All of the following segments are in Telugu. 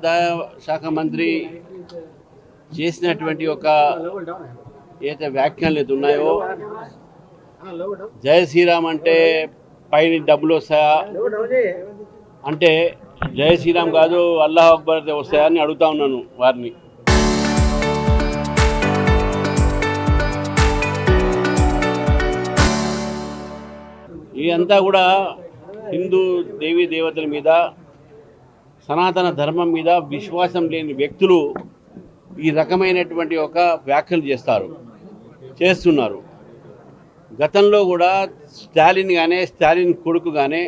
శాఖ మంత్రి చేసినటువంటి ఒక ఏదైతే వ్యాఖ్యలు ఉన్నాయో, జై శ్రీరామ్ అంటే పైన డబ్బులు వస్తాయా అంటే జై శ్రీరామ్ కాదు అల్లాహ్ అక్బర్ వస్తాయని అడుగుతా ఉన్నాను వారిని. ఇదంతా కూడా హిందూ దేవీ దేవతల మీద, సనాతన ధర్మం మీద విశ్వాసం లేని వ్యక్తులు ఈ రకమైనటువంటి ఒక వ్యాఖ్యలు చేస్తున్నారు. గతంలో కూడా స్టాలిన్ కొడుకు కానీ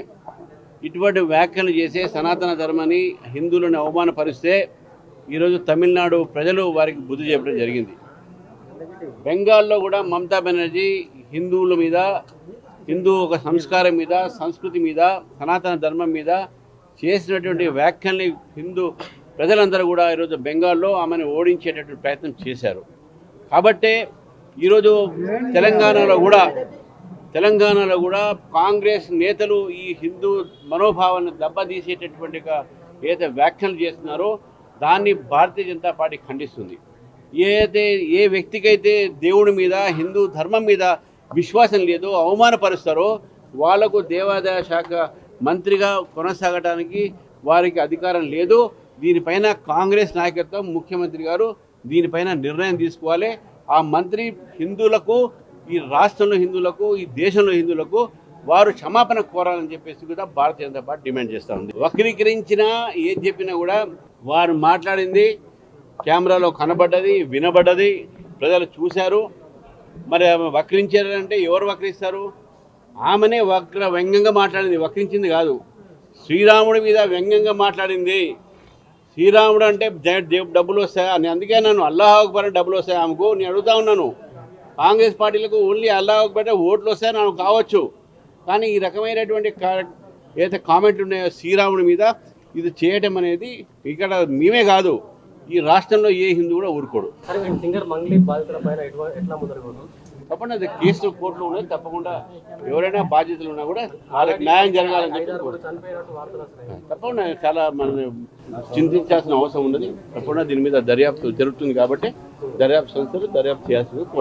ఇటువంటి వ్యాఖ్యలు చేసే సనాతన ధర్మాన్ని, హిందువులను అవమానపరిస్తే ఈరోజు తమిళనాడు ప్రజలు వారికి బుద్ధి చెప్పడం జరిగింది. బెంగాల్లో కూడా మమతా బెనర్జీ హిందువుల మీద, హిందూ ఒక సంస్కారం మీద, సంస్కృతి మీద, సనాతన ధర్మం మీద చేసినటువంటి వ్యాఖ్యల్ని హిందూ ప్రజలందరూ కూడా ఈరోజు బెంగాల్లో ఆమెను ఓడించేటటువంటి ప్రయత్నం చేశారు. కాబట్టే ఈరోజు తెలంగాణలో కూడా కాంగ్రెస్ నేతలు ఈ హిందూ మనోభావాన్ని దెబ్బతీసేటటువంటి ఏదైతే వ్యాఖ్యలు చేస్తున్నారో దాన్ని భారతీయ జనతా పార్టీ ఖండిస్తుంది. ఏ వ్యక్తికైతే దేవుడి మీద, హిందూ ధర్మం మీద విశ్వాసం లేదో, అవమానపరుస్తారో వాళ్లకు దేవాదాయ శాఖ మంత్రిగా కొనసాగడానికి వారికి అధికారం లేదు. దీనిపైన కాంగ్రెస్ నాయకత్వం, ముఖ్యమంత్రి గారు దీనిపైన నిర్ణయం తీసుకోవాలి. ఆ మంత్రి హిందువులకు, ఈ రాష్ట్రంలో హిందువులకు, ఈ దేశంలో హిందువులకు వారు క్షమాపణ కోరాలని చెప్పేసి కూడా భారతీయ జనతా పార్టీ డిమాండ్ చేస్తూ ఉంది. వక్రీకరించినా ఏం చెప్పినా కూడా వారు మాట్లాడింది కెమెరాలో కనబడ్డది, వినబడ్డది, ప్రజలు చూశారు. మరి వక్రించారంటే ఎవరు వక్రిస్తారు? ఆమెనే వ్యంగ్యంగా మాట్లాడింది, వక్రించింది కాదు. శ్రీరాముడి మీద వ్యంగ్యంగా మాట్లాడింది. శ్రీరాముడు అంటే డబ్బులు వస్తాయా అని, అందుకే నన్ను అల్లాహ్ అక్బర్ డబ్బులు వస్తాయి ఆమెకు నేను అడుగుతా ఉన్నాను. కాంగ్రెస్ పార్టీలకు ఓన్లీ అల్లాహ్ అక్బర్ ఓట్లు వస్తాయని నాకు కావచ్చు, కానీ ఈ రకమైనటువంటి ఏదైతే కామెంట్లు ఉన్నాయో శ్రీరాముడి మీద, ఇది చేయటం అనేది ఇక్కడ మేమే కాదు, ఈ రాష్ట్రంలో ఏ హిందూ కూడా ఊరుకోడు. తప్పకుండా అది కేసు కోర్టులో ఉన్నది. తప్పకుండా ఎవరైనా బాధ్యతలు ఉన్నా కూడా వాళ్ళకి న్యాయం జరగాలని చెప్పి తప్పకుండా చాలా మనం చింతించాల్సిన అవసరం ఉన్నది. తప్పకుండా దీని మీద దర్యాప్తు జరుగుతుంది కాబట్టి దర్యాప్తు సంస్థలు దర్యాప్తు చేయాల్సింది కోరుతున్నాను.